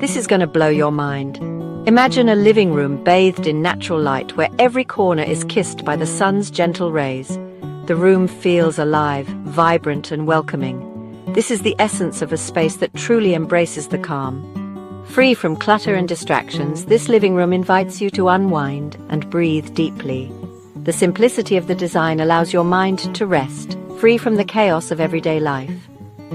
This is going to blow your mind. Imagine a living room bathed in natural light where every corner is kissed by the sun's gentle rays. The room feels alive, vibrant and welcoming. This is the essence of a space that truly embraces the calm. Free from clutter and distractions, this living room invites you to unwind and breathe deeply. The simplicity of the design allows your mind to rest, free from the chaos of everyday life.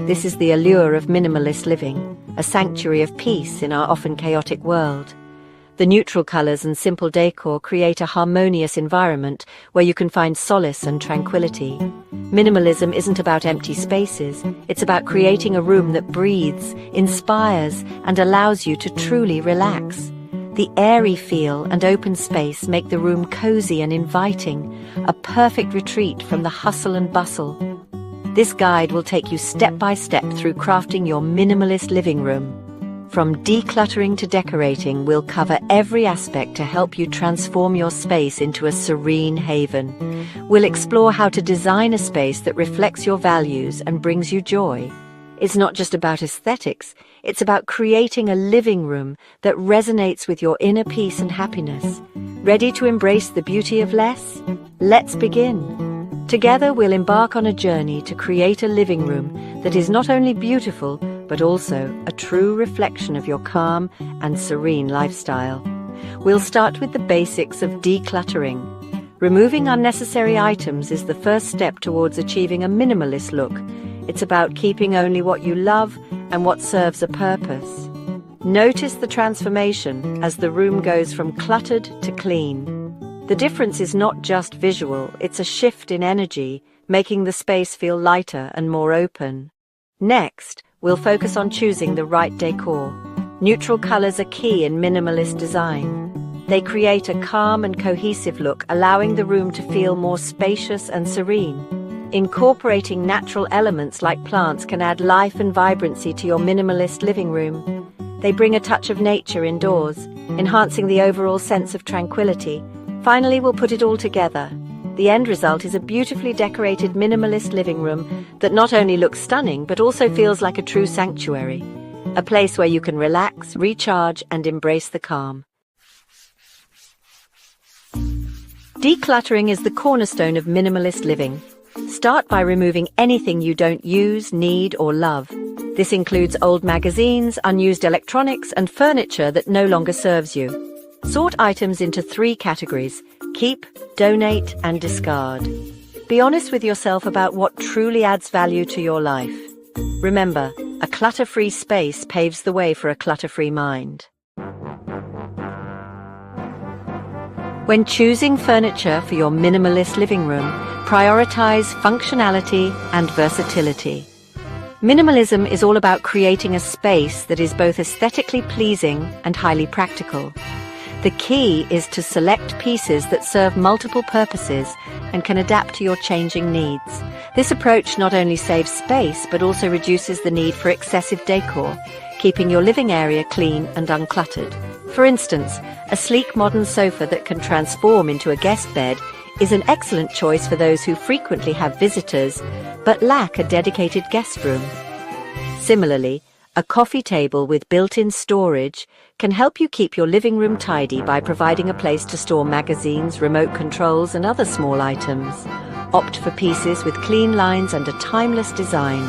This is the allure of minimalist living, a sanctuary of peace in our often chaotic world. The neutral colors and simple decor create a harmonious environment where you can find solace and tranquility. Minimalism isn't about empty spaces, it's about creating a room that breathes, inspires, and allows you to truly relax. The airy feel and open space make the room cozy and inviting, a perfect retreat from the hustle and bustle. This guide will take you step by step through crafting your minimalist living room. From decluttering to decorating, we'll cover every aspect to help you transform your space into a serene haven. We'll explore how to design a space that reflects your values and brings you joy. It's not just about aesthetics, it's about creating a living room that resonates with your inner peace and happiness. Ready to embrace the beauty of less? Let's begin. Together we'll embark on a journey to create a living room that is not only beautiful, but also a true reflection of your calm and serene lifestyle. We'll start with the basics of decluttering. Removing unnecessary items is the first step towards achieving a minimalist look. It's about keeping only what you love and what serves a purpose. Notice the transformation as the room goes from cluttered to clean. The difference is not just visual, it's a shift in energy, making the space feel lighter and more open. Next, we'll focus on choosing the right decor. Neutral colors are key in minimalist design. They create a calm and cohesive look, allowing the room to feel more spacious and serene. Incorporating natural elements like plants can add life and vibrancy to your minimalist living room. They bring a touch of nature indoors, enhancing the overall sense of tranquility. Finally, we'll put it all together. The end result is a beautifully decorated minimalist living room that not only looks stunning but also feels like a true sanctuary. A place where you can relax, recharge, and embrace the calm. Decluttering is the cornerstone of minimalist living. Start by removing anything you don't use, need, or love. This includes old magazines, unused electronics, and furniture that no longer serves you. Sort items into 3 categories: keep, donate, and discard. Be honest with yourself about what truly adds value to your life. Remember, a clutter-free space paves the way for a clutter-free mind. When choosing furniture for your minimalist living room, prioritize functionality and versatility. Minimalism is all about creating a space that is both aesthetically pleasing and highly practical. The key is to select pieces that serve multiple purposes and can adapt to your changing needs. This approach not only saves space but also reduces the need for excessive decor, keeping your living area clean and uncluttered. For instance, a sleek modern sofa that can transform into a guest bed is an excellent choice for those who frequently have visitors but lack a dedicated guest room. Similarly, a coffee table with built-in storage can help you keep your living room tidy by providing a place to store magazines, remote controls, and other small items. Opt for pieces with clean lines and a timeless design.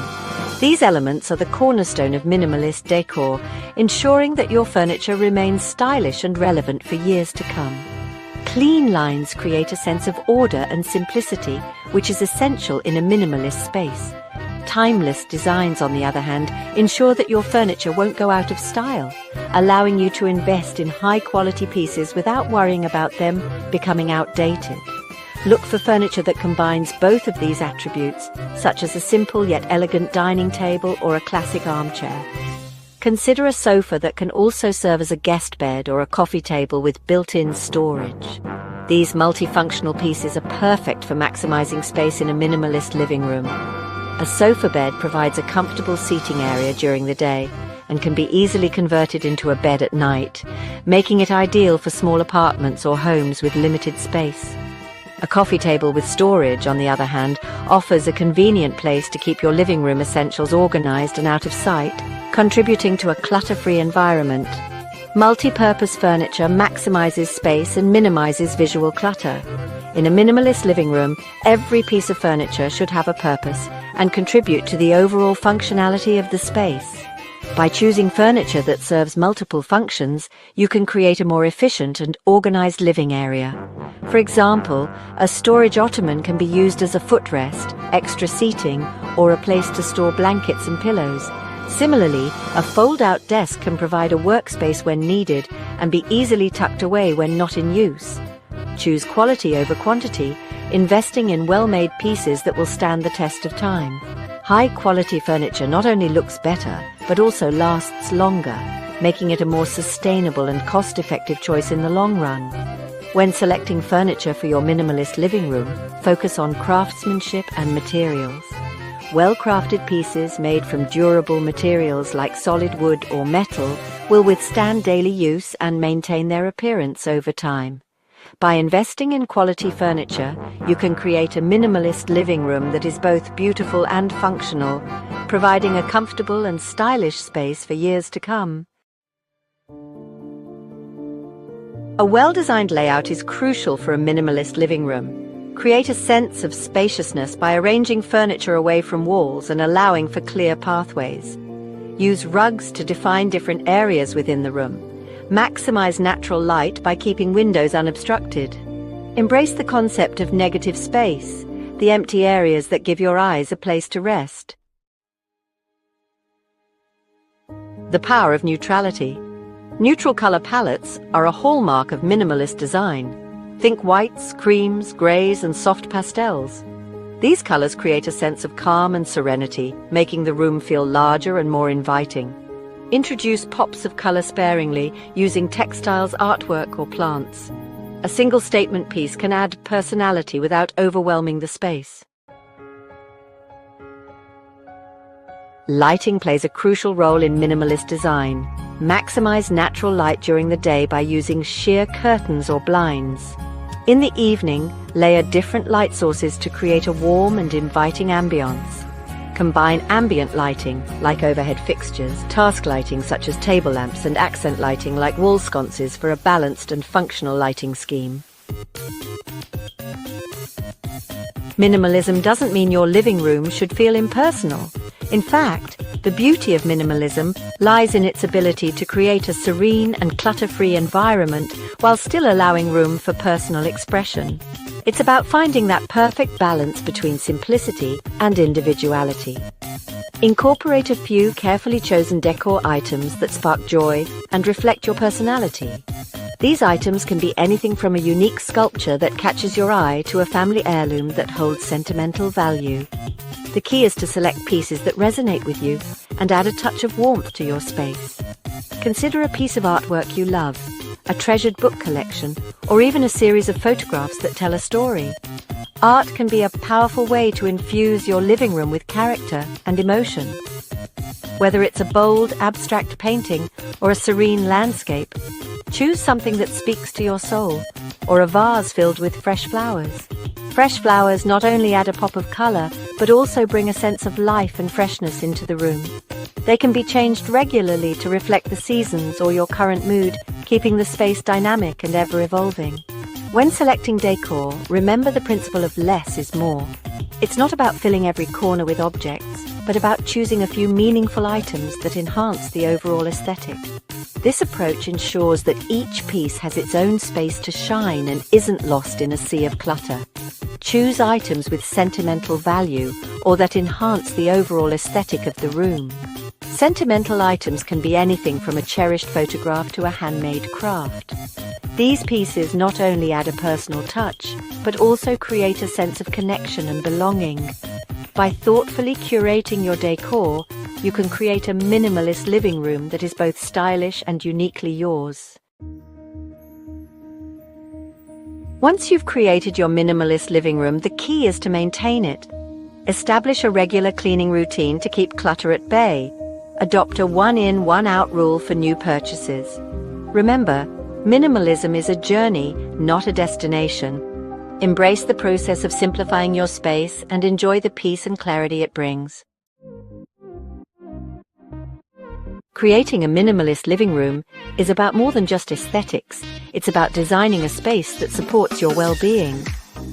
These elements are the cornerstone of minimalist decor, ensuring that your furniture remains stylish and relevant for years to come. Clean lines create a sense of order and simplicity, which is essential in a minimalist space. Timeless designs, on the other hand, ensure that your furniture won't go out of style, allowing you to invest in high-quality pieces without worrying about them becoming outdated. Look for furniture that combines both of these attributes, such as a simple yet elegant dining table or a classic armchair. Consider a sofa that can also serve as a guest bed or a coffee table with built-in storage. These multifunctional pieces are perfect for maximizing space in a minimalist living room. A sofa bed provides a comfortable seating area during the day and can be easily converted into a bed at night, making it ideal for small apartments or homes with limited space. A coffee table with storage, on the other hand, offers a convenient place to keep your living room essentials organized and out of sight. contributing to a clutter-free environment. Multi-purpose furniture maximizes space and minimizes visual clutter. In a minimalist living room, every piece of furniture should have a purpose and contribute to the overall functionality of the space. By choosing furniture that serves multiple functions, you can create a more efficient and organized living area. For example, a storage ottoman can be used as a footrest, extra seating, or a place to store blankets and pillows. Similarly, a fold-out desk can provide a workspace when needed and be easily tucked away when not in use. Choose quality over quantity, investing in well-made pieces that will stand the test of time. High-quality furniture not only looks better, but also lasts longer, making it a more sustainable and cost-effective choice in the long run. When selecting furniture for your minimalist living room, focus on craftsmanship and materials. Well-crafted pieces made from durable materials like solid wood or metal will withstand daily use and maintain their appearance over time. By investing in quality furniture, you can create a minimalist living room that is both beautiful and functional, providing a comfortable and stylish space for years to come. A well-designed layout is crucial for a minimalist living room. Create a sense of spaciousness by arranging furniture away from walls and allowing for clear pathways. Use rugs to define different areas within the room. Maximize natural light by keeping windows unobstructed. Embrace the concept of negative space, the empty areas that give your eyes a place to rest. The power of neutrality. Neutral color palettes are a hallmark of minimalist design. Think whites, creams, grays, and soft pastels. These colors create a sense of calm and serenity, making the room feel larger and more inviting. Introduce pops of color sparingly, using textiles, artwork, or plants. A single statement piece can add personality without overwhelming the space. Lighting plays a crucial role in minimalist design. Maximize natural light during the day by using sheer curtains or blinds. In the evening, layer different light sources to create a warm and inviting ambience. Combine ambient lighting, like overhead fixtures, task lighting such as table lamps, and accent lighting like wall sconces for a balanced and functional lighting scheme. Minimalism doesn't mean your living room should feel impersonal. In fact, the beauty of minimalism lies in its ability to create a serene and clutter-free environment while still allowing room for personal expression. It's about finding that perfect balance between simplicity and individuality. Incorporate a few carefully chosen decor items that spark joy and reflect your personality. These items can be anything from a unique sculpture that catches your eye to a family heirloom that holds sentimental value. The key is to select pieces that resonate with you and add a touch of warmth to your space. Consider a piece of artwork you love, a treasured book collection, or even a series of photographs that tell a story. Art can be a powerful way to infuse your living room with character and emotion. Whether it's a bold, abstract painting or a serene landscape, choose something that speaks to your soul, or a vase filled with fresh flowers. Fresh flowers not only add a pop of color, but also bring a sense of life and freshness into the room. They can be changed regularly to reflect the seasons or your current mood, keeping the space dynamic and ever-evolving. When selecting decor, remember the principle of less is more. It's not about filling every corner with objects, but about choosing a few meaningful items that enhance the overall aesthetic. This approach ensures that each piece has its own space to shine and isn't lost in a sea of clutter. Choose items with sentimental value or that enhance the overall aesthetic of the room. Sentimental items can be anything from a cherished photograph to a handmade craft. These pieces not only add a personal touch, but also create a sense of connection and belonging. By thoughtfully curating your decor, you can create a minimalist living room that is both stylish and uniquely yours. Once you've created your minimalist living room, the key is to maintain it. Establish a regular cleaning routine to keep clutter at bay. Adopt a one-in, one-out rule for new purchases. Remember, minimalism is a journey, not a destination. Embrace the process of simplifying your space and enjoy the peace and clarity it brings. Creating a minimalist living room is about more than just aesthetics. It's about designing a space that supports your well-being.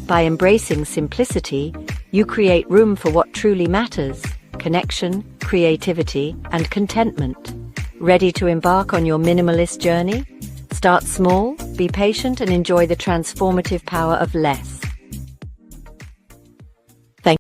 By embracing simplicity, you create room for what truly matters: connection, creativity, and contentment. Ready to embark on your minimalist journey? Start small, be patient, and enjoy the transformative power of less.